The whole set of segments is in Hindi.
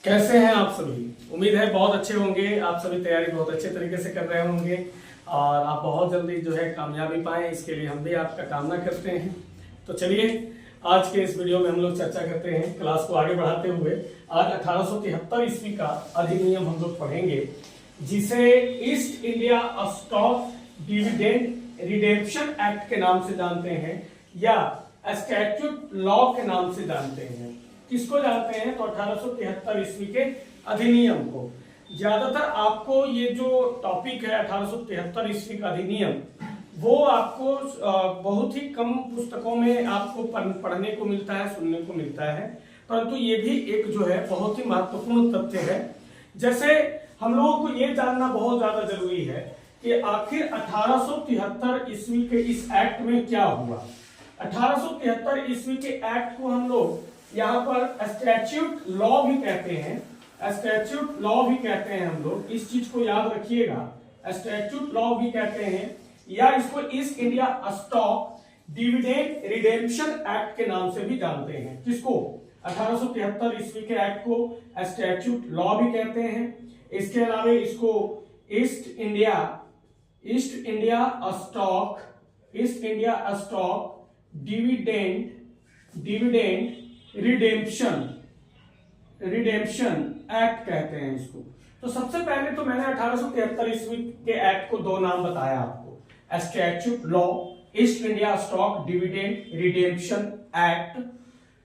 कैसे हैं आप सभी। उम्मीद है बहुत अच्छे होंगे। आप सभी तैयारी बहुत अच्छे तरीके से कर रहे होंगे और आप बहुत जल्दी जो है कामयाबी पाएं, इसके लिए हम भी आपका कामना करते हैं। तो चलिए आज के इस वीडियो में हम लोग चर्चा करते हैं। क्लास को आगे बढ़ाते हुए आज 1873 ईस्वी का अधिनियम हम लोग पढ़ेंगे, जिसे east India stock dividend redemption act के नाम से जानते हैं या स्टैट्यूट लॉ के नाम से जानते हैं। किसको जानते हैं? तो 1873 ईस्वी के अधिनियम को। ज्यादातर आपको ये जो टॉपिक है 1873 ईस्वी का अधिनियम, वो आपको बहुत ही कम पुस्तकों में आपको पढ़ने को मिलता है, सुनने को मिलता है, परंतु ये भी एक जो है बहुत ही महत्वपूर्ण तथ्य है। जैसे हम लोगों को ये जानना बहुत ज्यादा जरूरी है कि आखिर 1873 ईस्वी के इस एक्ट में क्या हुआ। 1873 ईस्वी के एक्ट को हम लोग यहाँ पर स्टैट्यूट लॉ भी कहते हैं, स्टैट्यूट लॉ भी कहते हैं हम लोग, इस चीज को याद रखिएगा। स्टैट्यूट लॉ भी कहते हैं या इसको east India stock dividend redemption act के नाम से भी जानते हैं। किसको? 1873 ईस्वी के एक्ट को स्टैट्यूट लॉ भी कहते हैं। इसके अलावा इसको east India stock dividend redemption act कहते हैं इसको। तो सबसे पहले तो मैंने 1873 ईस्वी के एक्ट को दो नाम बताया आपको, statute law, east India stock dividend redemption act.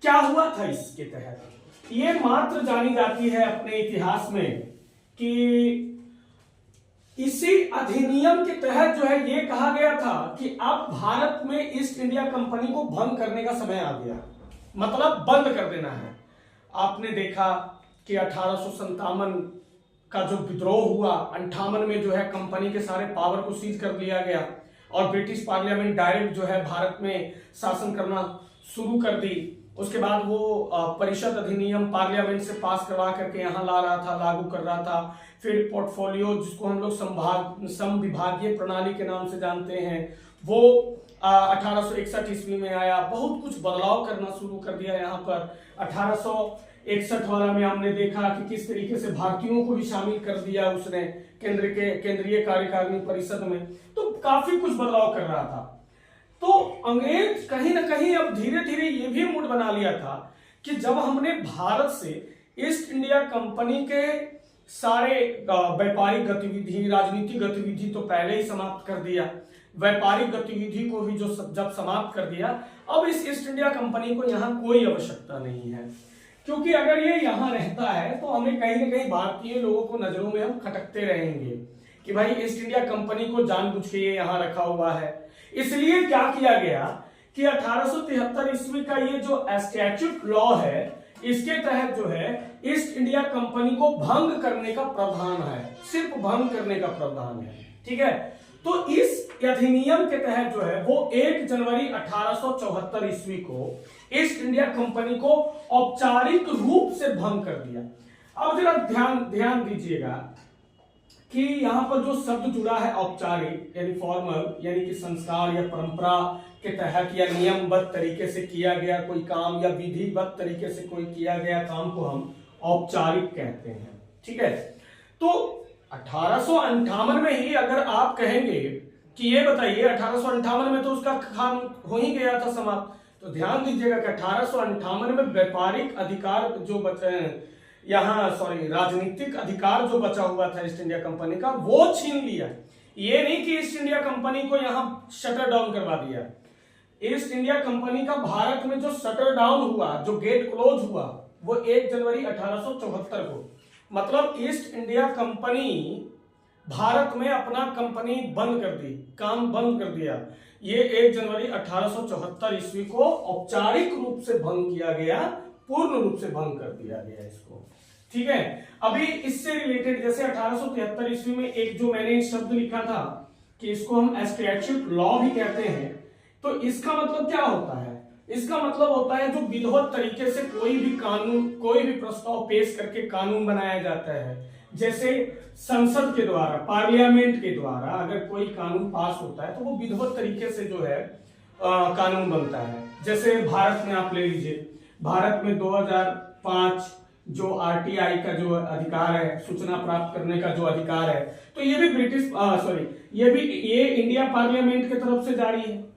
क्या हुआ था इसके तहत? ये मात्र जानी जाती है अपने इतिहास में कि इसी अधिनियम के तहत जो है ये कहा गया था कि अब भारत में ईस्ट इंडिया कंपनी को भंग करने का समय आ गया, मतलब बंद कर देना है। आपने देखा कि 1857 का जो विद्रोह हुआ, 58 में जो है कंपनी के सारे पावर को सीज कर लिया गया और ब्रिटिश पार्लियामेंट डायरेक्ट जो है भारत में शासन करना शुरू कर दी। उसके बाद वो परिषद अधिनियम पार्लियामेंट से पास करवा करके यहाँ ला रहा था, लागू कर रहा था। फिर पोर्टफोलियो, जिसको हम लोग संविभागीय प्रणाली के नाम से जानते हैं, वो 1861 ईस्वी में आया। बहुत कुछ बदलाव करना शुरू कर दिया यहाँ पर। 1861 वाला में हमने देखा कि किस तरीके से भारतीयों को भी शामिल कर दिया उसने केंद्रीय कार्यकारिणी परिषद में। तो काफी कुछ बदलाव कर रहा था। तो अंग्रेज कहीं ना कहीं अब धीरे धीरे ये भी मूड बना लिया था कि जब हमने भारत से ईस्ट इंडिया कंपनी के सारे व्यापारिक गतिविधि, राजनीतिक गतिविधि तो पहले ही समाप्त कर दिया, व्यापारिक गतिविधि को भी जो जब समाप्त कर दिया, अब इस ईस्ट इंडिया कंपनी को यहाँ कोई आवश्यकता नहीं है। क्योंकि अगर ये यहाँ रहता है तो हमें कहीं ना कहीं भारतीय लोगों को नजरों में हम खटकते रहेंगे कि भाई ईस्ट इंडिया कंपनी को जानबूझ के ये यहाँ रखा हुआ है। इसलिए क्या किया गया कि 1873 ईस्वी का ये जो स्टैट्यूट लॉ है, इसके तहत जो है ईस्ट इंडिया कंपनी को भंग करने का प्रावधान है, सिर्फ भंग करने का प्रावधान है। ठीक है, तो इस अधिनियम के तहत जो है वो 1 जनवरी 1874 ईस्वी को ईस्ट इंडिया कंपनी को औपचारिक रूप से भंग कर दिया। अब जरा ध्यान दीजिएगा कि यहाँ पर जो शब्द जुड़ा है औपचारिक यानी फॉर्मल, यानी कि संस्कार या परंपरा के तहत या नियमबद्ध तरीके से किया गया कोई काम या विधिवत तरीके से कोई किया गया काम को हम औपचारिक कहते हैं। ठीक है, तो 1858 में ही अगर आप कहेंगे कि ये बताइए 1858 में तो उसका काम हो ही गया था समाप्त, तो ध्यान दीजिएगा कि 1858 में व्यापारिक अधिकार जो बचे राजनीतिक अधिकार जो बचा हुआ था ईस्ट इंडिया कंपनी का, वो छीन लिया। ये नहीं कि ईस्ट इंडिया कंपनी को यहाँ शटर डाउन करवा दिया। ईस्ट इंडिया कंपनी का भारत में जो शटर डाउन हुआ, जो गेट क्लोज हुआ, वो 1 जनवरी 1874 को, मतलब ईस्ट इंडिया कंपनी भारत में अपना कंपनी बंद कर दी, काम बंद कर दिया। ये 1 जनवरी 1874 ईस्वी को औपचारिक रूप से भंग किया गया, पूर्ण रूप से भंग कर दिया गया इसको। ठीक है, अभी इससे रिलेटेड जैसे 1873 ईस्वी में एक जो मैंने शब्द लिखा था कि इसको हम स्टैट्यूट लॉ भी कहते हैं, तो इसका मतलब क्या होता है? इसका मतलब होता है जो विधिवत तरीके से कोई भी कानून, कोई भी प्रस्ताव पेश करके कानून बनाया जाता है। जैसे संसद के द्वारा, पार्लियामेंट के द्वारा अगर कोई कानून पास होता है तो वो विधिवत तरीके से जो है कानून बनता है। जैसे भारत में आप ले लीजिए, भारत में 2005 जो आरटीआई का जो अधिकार है, सूचना प्राप्त करने का जो अधिकार है, तो ये भी ये इंडिया पार्लियामेंट की तरफ से जारी है।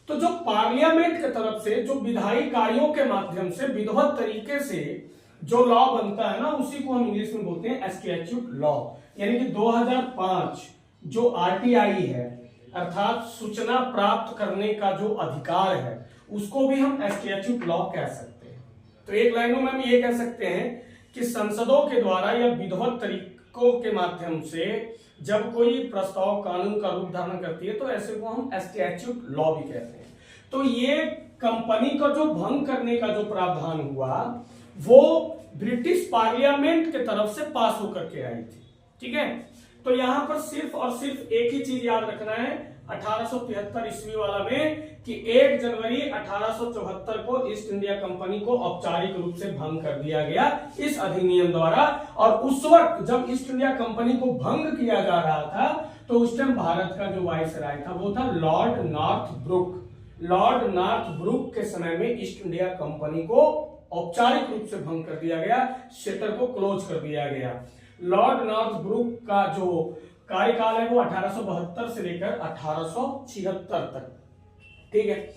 तो जो पार्लियामेंट की तरफ से जो विधायी कार्यों के माध्यम से विधिवत तरीके से जो लॉ बनता है ना, उसी को हम इंग्लिश में बोलते हैं स्टैट्यूट लॉ। यानी कि 2005 जो आरटीआई है, अर्थात सूचना प्राप्त करने का जो अधिकार है, उसको भी हम स्टैट्यूट लॉ कह सकते हैं। तो एक लाइनों में हम ये कह सकते हैं कि संसदों के द्वारा या विधिवत तरीकों के माध्यम से जब कोई प्रस्ताव कानून का रूप धारण करती है, तो ऐसे को हम स्टैट्यूट लॉ भी कहते हैं। तो ये कंपनी का जो भंग करने का जो प्रावधान हुआ, वो ब्रिटिश पार्लियामेंट की तरफ से पास होकर के आई थी। ठीक है, तो यहां पर सिर्फ और सिर्फ एक ही चीज याद रखना है 1873 ईस्वी वाला में, कि 1 जनवरी 1874 को ईस्ट इंडिया कंपनी को औपचारिक रूप से भंग कर दिया गया इस अधिनियम द्वारा। और उस वक्त जब ईस्ट इंडिया कंपनी को भंग किया जा रहा था, तो उस टाइम भारत का जो वाइसराय था वो था लॉर्ड नॉर्थब्रुक। लॉर्ड नॉर्थब्रुक के समय में ईस्ट इंडिया कंपनी को औपचारिक रूप से भंग कर दिया गया, क्षेत्र को क्लोज कर दिया गया। लॉर्ड नॉर्थब्रुक का जो कार्यकाल है वो 1872 से लेकर 1876 तक। ठीक है,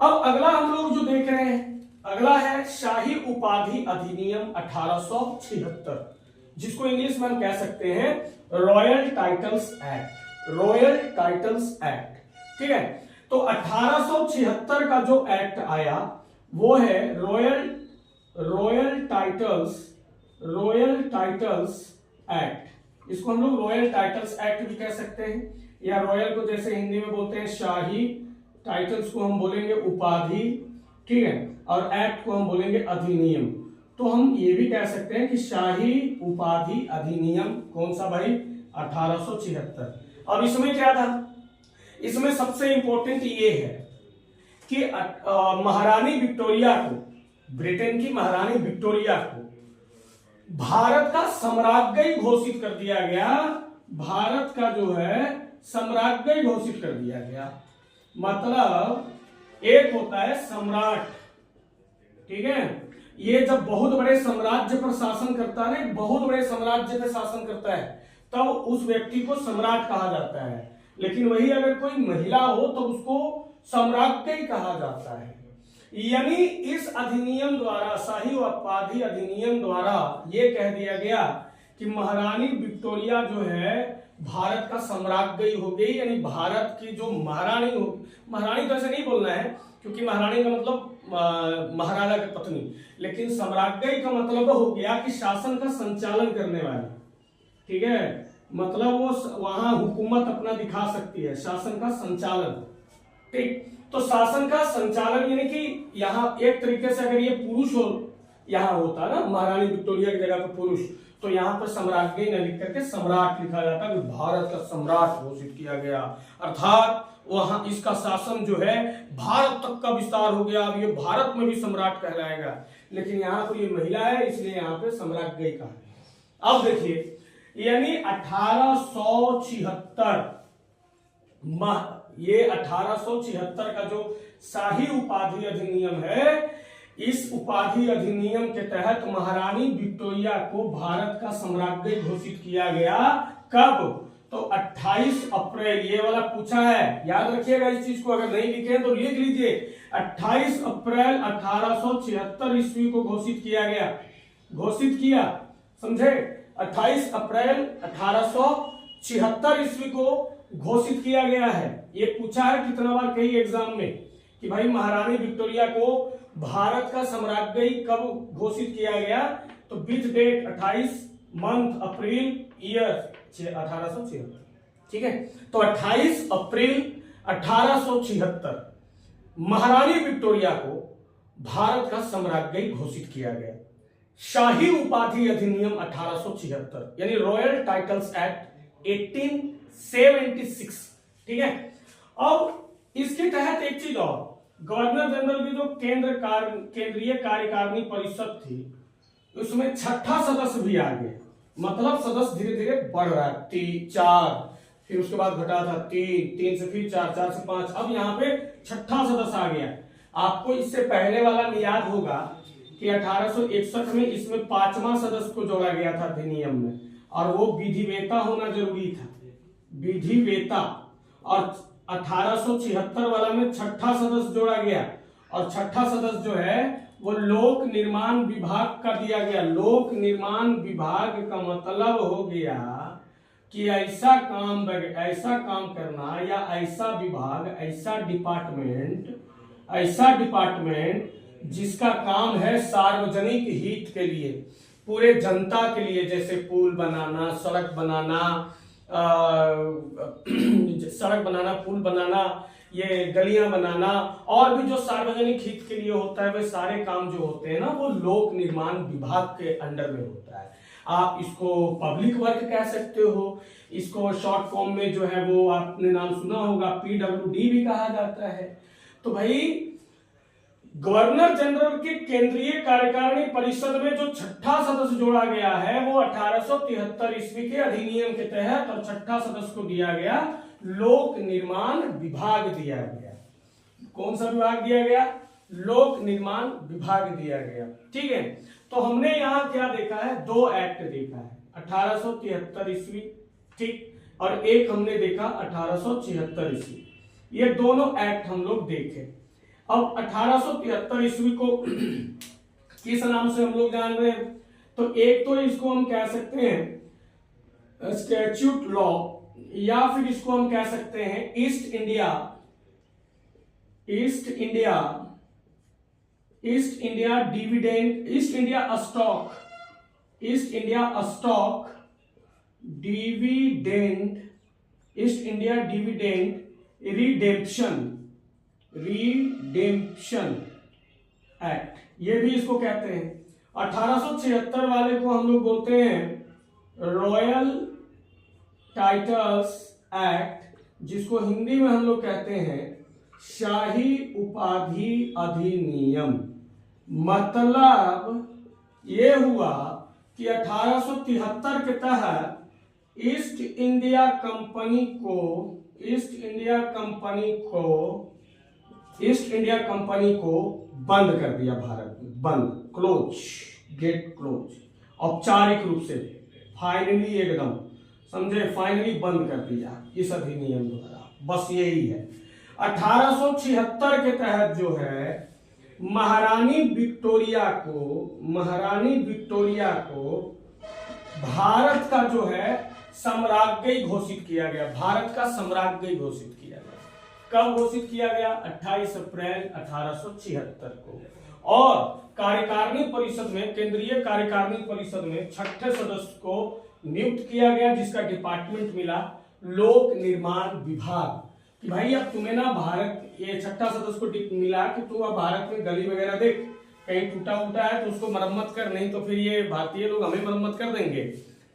अब अगला हम लोग जो देख रहे हैं, अगला है शाही उपाधि अधिनियम 1876, जिसको इंग्लिश में हम कह सकते हैं royal titles act. Royal titles act. ठीक है, तो 1876 का जो एक्ट आया वो है रॉयल टाइटल्स एक्ट। इसको हम लोग रॉयल टाइटल्स एक्ट भी कह सकते हैं, या रॉयल को जैसे हिंदी में बोलते हैं शाही, टाइटल्स को हम बोलेंगे उपाधि। ठीक है, और एक्ट को हम बोलेंगे अधिनियम। तो हम ये भी कह सकते हैं कि शाही उपाधि अधिनियम कौन सा भाई, 1876। अब इसमें क्या था, इसमें सबसे इंपॉर्टेंट ये है कि महारानी विक्टोरिया को, ब्रिटेन की महारानी विक्टोरिया को भारत का सम्राज्ञी घोषित कर दिया गया। भारत का जो है सम्राज्ञी घोषित कर दिया गया। मतलब एक होता है सम्राट, ठीक है, ये जब बहुत बड़े साम्राज्य पर शासन करता है ना, बहुत बड़े साम्राज्य पर शासन करता है, तब उस व्यक्ति को सम्राट कहा जाता है। लेकिन वही अगर कोई महिला हो तो उसको सम्राज्ञी कहा जाता है। यानी इस अधिनियम द्वारा, शाही उपाधि अधिनियम द्वारा ये कह दिया गया कि महारानी विक्टोरिया जो है भारत का सम्राज्ञी हो गई। यानी भारत की जो महारानी हो, महारानी तो ऐसे नहीं बोलना है क्योंकि महारानी का मतलब महाराजा की पत्नी, लेकिन सम्राज्ञी का मतलब हो गया कि शासन का संचालन करने वाली। ठीक है, मतलब वो वहां हुकूमत अपना दिखा सकती है, शासन का संचालन। ठीक, तो शासन का संचालन यानी कि यहाँ एक तरीके से अगर ये पुरुष हो, यहाँ होता ना महारानी विक्टोरिया की जगह पर पुरुष, तो यहाँ पर सम्राज्ञी न लिख करके सम्राट लिखा जाता है। भारत का सम्राट घोषित किया गया, अर्थात वहां इसका शासन जो है भारत तक का विस्तार हो गया। अब ये भारत में भी सम्राट कहलाएगा, लेकिन यहाँ पर ये महिला है इसलिए यहाँ पे सम्राज्ञी कहा गया। अब देखिए, यानी 1876 ये 1876 का जो शाही उपाधि अधिनियम है, इस उपाधि अधिनियम के तहत महारानी विक्टोरिया को भारत का सम्राज्ञी घोषित किया गया। कब? तो 28 अप्रैल, ये वाला पूछा है, याद रखिएगा इस चीज को, अगर नहीं लिखे तो लिख लीजिए। 28 अप्रैल 1876 ईस्वी को घोषित किया गया। घोषित किया, समझे? 28 अप्रैल 1876 ईस्वी को घोषित किया गया है। ये पूछा है कितना बार कई एग्जाम में कि भाई महारानी विक्टोरिया को भारत का सम्राज्ञी कब घोषित किया गया, तो with date 28 month April year 1876। ठीक है, तो 28 अप्रैल 1876 महारानी विक्टोरिया को भारत का सम्राज्ञी घोषित किया गया। शाही उपाधि अधिनियम 1876 यानी रॉयल टाइटल्स एक्ट 1876। ठीक है, अब इसके तहत एक चीज और, गवर्नर जनरल की जो केंद्रीय कार्यकारिणी परिषद थी, उसमें छठा सदस्य भी आ गया। मतलब सदस्य धीरे धीरे बढ़ रहा है, 4, फिर उसके बाद घटा था 3 से फिर 4 से 5, अब यहाँ पे छठा सदस्य आ गया। आपको इससे पहले वाला में याद होगा कि 1861 में इसमें 5वां सदस्य को जोड़ा गया था अधिनियम में, और वो विधिवेता होना जरूरी था, विधिवेता। और 1876 वाला में 6ठा सदस्य जोड़ा गया, और 6ठा सदस्य जो है वो लोक निर्माण विभाग का दिया गया। लोक निर्माण विभाग का मतलब हो गया कि ऐसा काम करना, या ऐसा विभाग, ऐसा डिपार्टमेंट जिसका काम है सार्वजनिक हित के लिए, पूरे जनता के लिए, जैसे पुल बनाना, सड़क बनाना, पुल बनाना, ये गलियां बनाना, और भी जो सार्वजनिक हित के लिए होता है, वे सारे काम जो होते हैं ना, वो लोक निर्माण विभाग के अंडर में होता है। आप इसको पब्लिक वर्क कह सकते हो, इसको शॉर्ट फॉर्म में जो है वो आपने नाम सुना होगा PWD भी कहा जाता है। तो भाई गवर्नर जनरल के केंद्रीय कार्यकारिणी परिषद में जो 6ठा सदस्य जोड़ा गया है वो 1873 ईस्वी के अधिनियम के तहत, और 6ठा सदस्य को दिया गया लोक निर्माण विभाग दिया गया। कौन सा विभाग दिया गया? लोक निर्माण विभाग दिया गया। ठीक है, तो हमने यहाँ क्या देखा है? 2 एक्ट देखा है, 1873 ईस्वी, ठीक, और एक हमने देखा 1876 ईस्वी। ये दोनों एक्ट हम लोग देखे। अब 1873 ईस्वी को किस नाम से हम लोग जान रहे हैं? तो एक तो इसको हम कह सकते हैं स्टैट्यूट लॉ, या फिर इसको हम कह सकते हैं east India dividend, east India stock dividend, east India dividend redemption act, ये भी इसको कहते हैं। 1876 वाले को हम लोग बोलते हैं रॉयल टाइटल्स एक्ट, जिसको हिंदी में हम लोग कहते हैं शाही उपाधि अधिनियम। मतलब ये हुआ कि 1873 के तहत ईस्ट इंडिया कंपनी को बंद कर दिया भारत में, बंद, गेट क्लोज, औपचारिक रूप से, फाइनली, एकदम समझे, फाइनली बंद कर दिया इस अधिनियम द्वारा। बस यही है। 1876 के तहत जो है महारानी विक्टोरिया को भारत का जो है साम्राज्ञी घोषित किया गया। भारत का साम्राज्ञी घोषित किया गया। कब घोषित किया गया? 28 अप्रैल 1876 को। और कार्यकारिणी परिषद में, केंद्रीय कार्यकारिणी परिषद में 6ठे सदस्य को नियुक्त किया गया, जिसका डिपार्टमेंट मिला लोक निर्माण विभाग। कि भाई अब तुम्हें ना भारत, ये 6ठा सदस्य को मिला कि तू अब भारत में गली वगैरह देख, कहीं टूटा उटा है तो उसको मरम्मत कर, नहीं तो फिर ये भारतीय लोग हमें मरम्मत कर देंगे।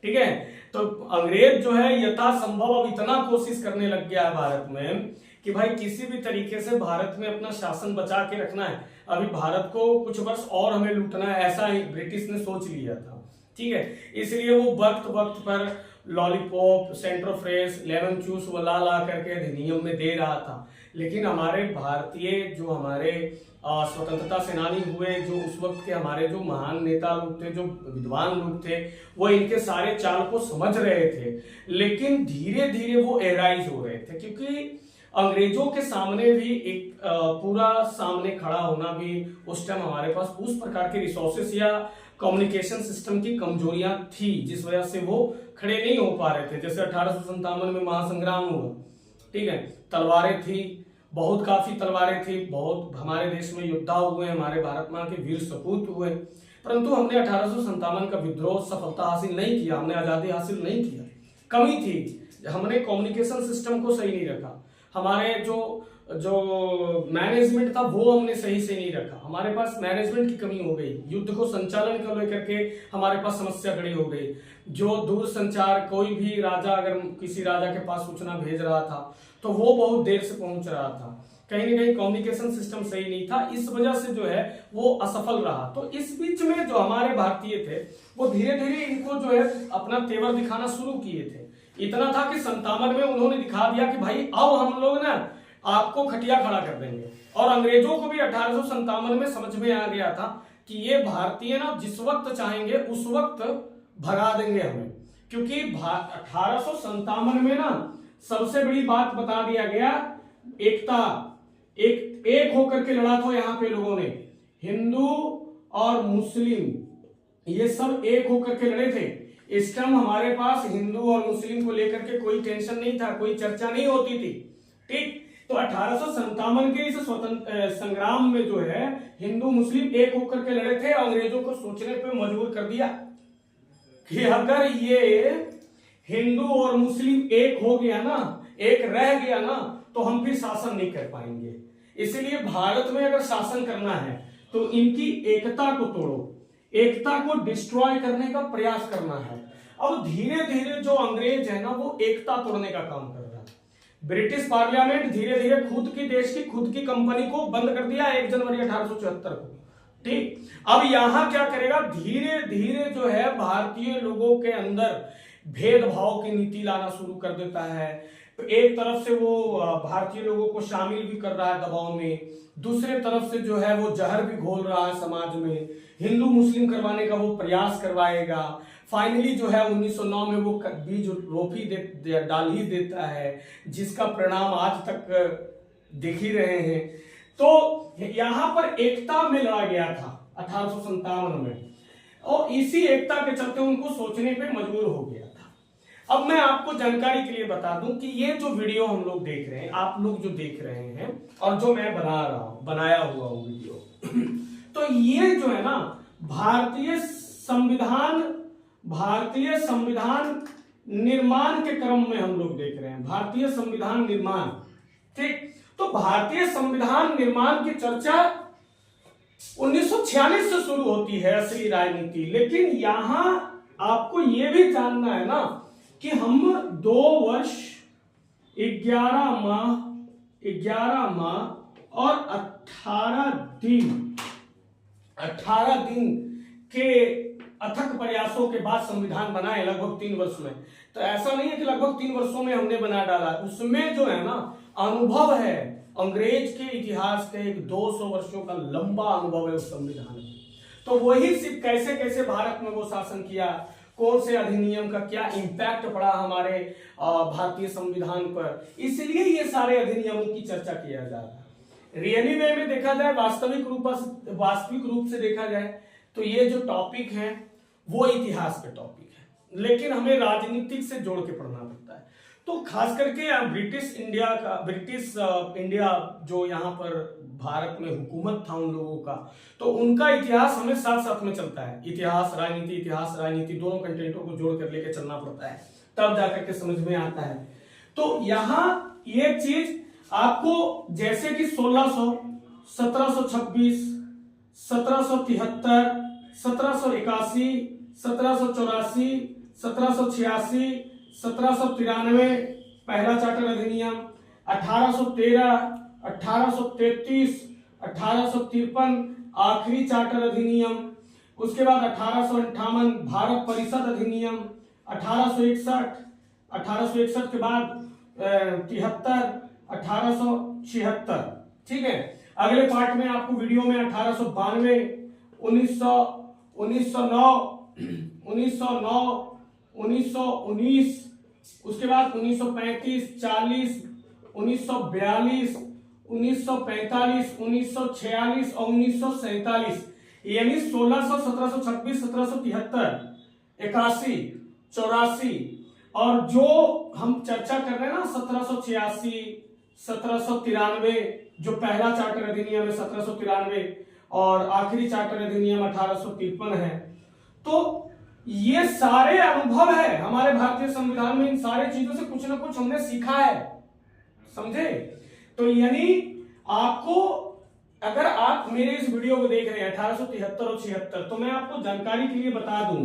ठीक है, तो अंग्रेज जो है यथासंभव अब इतना कोशिश करने लग गया है भारत में कि भाई किसी भी तरीके से भारत में अपना शासन बचा के रखना है। अभी भारत को कुछ वर्ष और हमें लूटना है, ऐसा ही ब्रिटिश ने सोच लिया था। ठीक है, इसलिए वो वक्त वक्त पर लॉलीपॉप, सेंट्रोफ्रेश, लेमन जूस वो ला करके अधिनियम में दे रहा था। लेकिन हमारे भारतीय जो हमारे स्वतंत्रता सेनानी हुए, जो उस वक्त के हमारे जो महान नेता लोग थे, जो विद्वान लोग थे, वो इनके सारे चाल को समझ रहे थे। लेकिन धीरे धीरे वो एराइज हो रहे थे, क्योंकि अंग्रेजों के सामने भी एक पूरा सामने खड़ा होना भी उस टाइम हमारे पास उस प्रकार के रिसोर्सेस या कम्युनिकेशन सिस्टम की कमजोरियां थी, जिस वजह से वो खड़े नहीं हो पा रहे थे। जैसे 1857 में महासंग्राम हुआ, ठीक है, तलवारें थी, बहुत काफी तलवारें थी, बहुत हमारे देश में योद्धा हुए, हमारे भारत माँ के वीर सपूत हुए, परंतु हमने 1857 का विद्रोह सफलता हासिल नहीं किया, हमने आजादी हासिल नहीं किया। कमी थी, हमने कम्युनिकेशन सिस्टम को सही नहीं रखा, हमारे जो मैनेजमेंट था वो हमने सही से नहीं रखा, हमारे पास मैनेजमेंट की कमी हो गई, युद्ध को संचालन को लेकर के हमारे पास समस्या खड़ी हो गई। जो दूर संचार, कोई भी राजा अगर किसी राजा के पास सूचना भेज रहा था तो वो बहुत देर से पहुंच रहा था, कहीं ना कहीं कम्युनिकेशन सिस्टम सही नहीं था, इस वजह से जो है वो असफल रहा। तो इस बीच में जो हमारे भारतीय थे वो धीरे धीरे इनको जो है अपना तेवर दिखाना शुरू किए थे। इतना था कि 57 में उन्होंने दिखा दिया कि भाई अब हम लोग ना आपको खटिया खड़ा कर देंगे। और अंग्रेजों को भी 1857 में समझ में आ गया था कि ये भारतीय ना जिस वक्त चाहेंगे उस वक्त भगा देंगे हमें, क्योंकि 1857 में ना सबसे बड़ी बात बता दिया गया, एकता, एक होकर के लड़ा था यहाँ पे लोगों ने, हिंदू और मुस्लिम ये सब एक होकर के लड़े थे। इस टाइम हमारे पास हिंदू और मुस्लिम को लेकर के कोई टेंशन नहीं था, कोई चर्चा नहीं होती थी, ठीक। तो 1857 के इस स्वतंत्र संग्राम में जो है हिंदू मुस्लिम एक होकर के लड़े थे, अंग्रेजों को सोचने पे मजबूर कर दिया कि अगर ये हिंदू और मुस्लिम एक हो गया ना, एक रह गया ना, तो हम फिर शासन नहीं कर पाएंगे। इसलिए भारत में अगर शासन करना है तो इनकी एकता को तोड़ो, एकता को डिस्ट्रॉय करने का प्रयास करना है। अब धीरे धीरे जो अंग्रेज है ना वो एकता तोड़ने का काम कर रहा है। ब्रिटिश पार्लियामेंट धीरे धीरे खुद की देश की खुद की कंपनी को बंद कर दिया 1 जनवरी 1874 को, ठीक। अब यहां क्या करेगा, धीरे धीरे जो है भारतीय लोगों के अंदर भेदभाव की नीति लाना शुरू कर देता है। तो एक तरफ से वो भारतीय लोगों को शामिल भी कर रहा है दबाव में, दूसरे तरफ से जो है वो जहर भी घोल रहा है समाज में, हिंदू मुस्लिम करवाने का वो प्रयास करवाएगा। फाइनली जो है 1909 में वो बीज डाल ही देता है, जिसका परिणाम आज तक देख ही रहे हैं। तो यहां पर एकता में लड़ा गया था 1857 में, और इसी एकता के चलते उनको सोचने पे मजबूर हो गया था। अब मैं आपको जानकारी के लिए बता दूं कि ये जो वीडियो हम लोग देख रहे हैं, आप लोग जो देख रहे हैं और जो मैं बनाया हुआ हूं वीडियो तो ये जो है ना भारतीय संविधान निर्माण के क्रम में हम लोग देख रहे हैं, भारतीय संविधान निर्माण, ठीक। तो भारतीय संविधान निर्माण की चर्चा 1946 से शुरू होती है असली राजनीति। लेकिन यहां आपको यह भी जानना है ना कि हम 2 वर्ष 11 माह और 18 दिन के अथक प्रयासों के बाद संविधान बनाए लगभग 3 वर्ष में। तो ऐसा नहीं है कि लगभग 3 वर्षों में हमने बना डाला, उसमें जो है ना अनुभव है, अंग्रेज के इतिहास का एक 200 वर्षों का लंबा अनुभव है उस संविधान में। तो वही सिर्फ कैसे कैसे भारत में वो शासन किया, कौन से अधिनियम का क्या इंपैक्ट पड़ा हमारे भारतीय संविधान पर, इसलिए ये सारे अधिनियमों की चर्चा किया जा रहा है। रियली वे में देखा जाए, वास्तविक रूप से देखा जाए तो ये जो टॉपिक है वो इतिहास के टॉपिक है, लेकिन हमें राजनीतिक से जोड़ के पढ़ना पड़ता है। तो खास करके ब्रिटिश इंडिया जो यहाँ पर भारत में हुकूमत था उन लोगों का, तो उनका इतिहास हमें साथ साथ में चलता है। इतिहास राजनीति दोनों कंटेंटों को जोड़ कर लेके चलना पड़ता है, तब जाकर के समझ में आता है। तो यहाँ ये चीज आपको जैसे कि 1600, 1726, 1773, 1781, 1784, 1786, 1793 पहला चार्टर अधिनियम, 1813, 1833, 1853 आखिरी चार्टर अधिनियम, उसके बाद 1858 भारत परिषद अधिनियम, 1861 के बाद 73, 1876, ठीक है। अगले पार्ट में आपको वीडियो में 1892, 1919, उसके बाद 1935, 40, 1942, 1945, 1946 और 1947, यानी 1600, 1726, 1773, 81, 84 और जो हम चर्चा कर रहे हैं ना 1786, 1793 जो पहला चार्टर अधिनियम है 1793 और आखिरी चार्टर अधिनियम 1853 है। तो ये सारे अनुभव है हमारे भारतीय संविधान में, इन सारे चीजों से कुछ ना कुछ हमने सीखा है, समझे। तो यानी आपको, अगर आप मेरे इस वीडियो को देख रहे हैं 1873 और 76, तो मैं आपको जानकारी के लिए बता दूं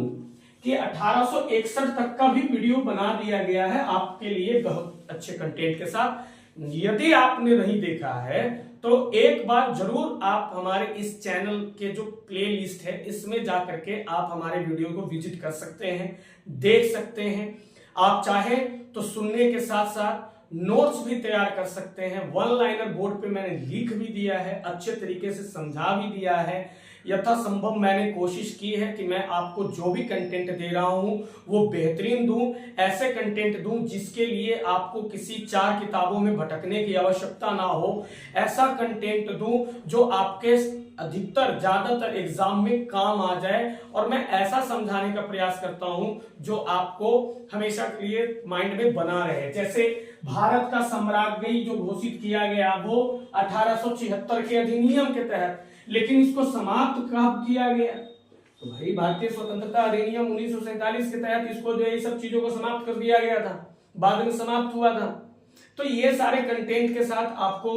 कि 1861 तक का भी वीडियो बना दिया गया है आपके लिए बहुत अच्छे कंटेंट के साथ। यदि आपने नहीं देखा है तो एक बार जरूर आप हमारे इस चैनल के जो प्लेलिस्ट है इसमें जाकर के आप हमारे वीडियो को विजिट कर सकते हैं, देख सकते हैं। आप चाहें तो सुनने के साथ साथ नोट्स भी तैयार कर सकते हैं। 1 लाइनर बोर्ड पे मैंने लिख भी दिया है, अच्छे तरीके से समझा भी दिया है यथासंभव मैंने कोशिश की है कि मैं आपको जो भी कंटेंट दे रहा हूं वो बेहतरीन दूं, ऐसे कंटेंट दूं जिसके लिए आपको किसी 4 किताबों में भटकने की आवश्यकता ना हो। ऐसा कंटेंट दूं जो आपके अधिकतर ज्यादातर एग्जाम में काम आ जाए, और मैं ऐसा समझाने का प्रयास करता हूं जो आपको हमेशा के लिए माइंड में बना रहे। जैसे भारत का साम्राज्य जो घोषित किया गया वो 1876 के अधिनियम के तहत, लेकिन इसको समाप्त कब किया गया? तो भाई भारतीय स्वतंत्रता अधिनियम 1947 के तहत इसको जो है ये सब चीजों को समाप्त कर दिया गया था, बाद में समाप्त हुआ था। तो ये सारे कंटेंट के साथ आपको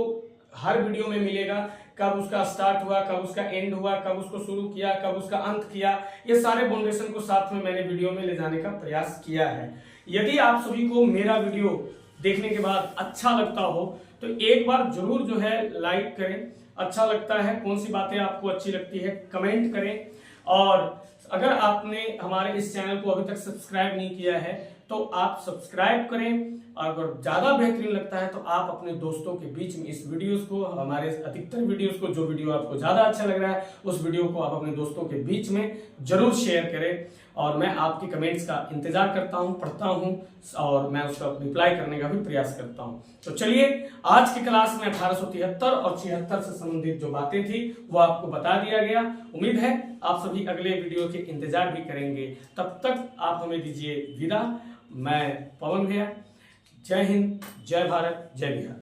हर वीडियो में मिलेगा, कब उसका स्टार्ट हुआ, कब उसका एंड हुआ, कब उसको शुरू किया, कब उसका अंत किया, ये सारे फाउंडेशन को साथ में मैंने वीडियो में ले जाने का प्रयास किया है। यदि आप सभी को मेरा वीडियो देखने के बाद अच्छा लगता हो तो एक बार जरूर जो है लाइक करें, अच्छा लगता है, कौन सी बातें आपको अच्छी लगती है कमेंट करें, और अगर आपने हमारे इस चैनल को अभी तक सब्सक्राइब नहीं किया है तो आप सब्सक्राइब करें। अगर ज्यादा बेहतरीन लगता है तो आप अपने दोस्तों के बीच में इस वीडियोस को, हमारे अधिकतर वीडियोस को, जो वीडियो आपको ज्यादा अच्छा लग रहा है उस वीडियो को आप अपने दोस्तों के बीच में जरूर शेयर करें। और मैं आपकी कमेंट्स का इंतजार करता हूं, पढ़ता हूं और मैं उसका रिप्लाई करने का भी प्रयास करता हूं। तो चलिए, आज की क्लास में 1873 और 76 से संबंधित जो बातें थी वो आपको बता दिया गया। उम्मीद है आप सभी अगले वीडियो के इंतजार भी करेंगे। तब तक आप हमें दीजिए विदा। मैं पवन भैया, जय हिंद, जय भारत, जय बिहार।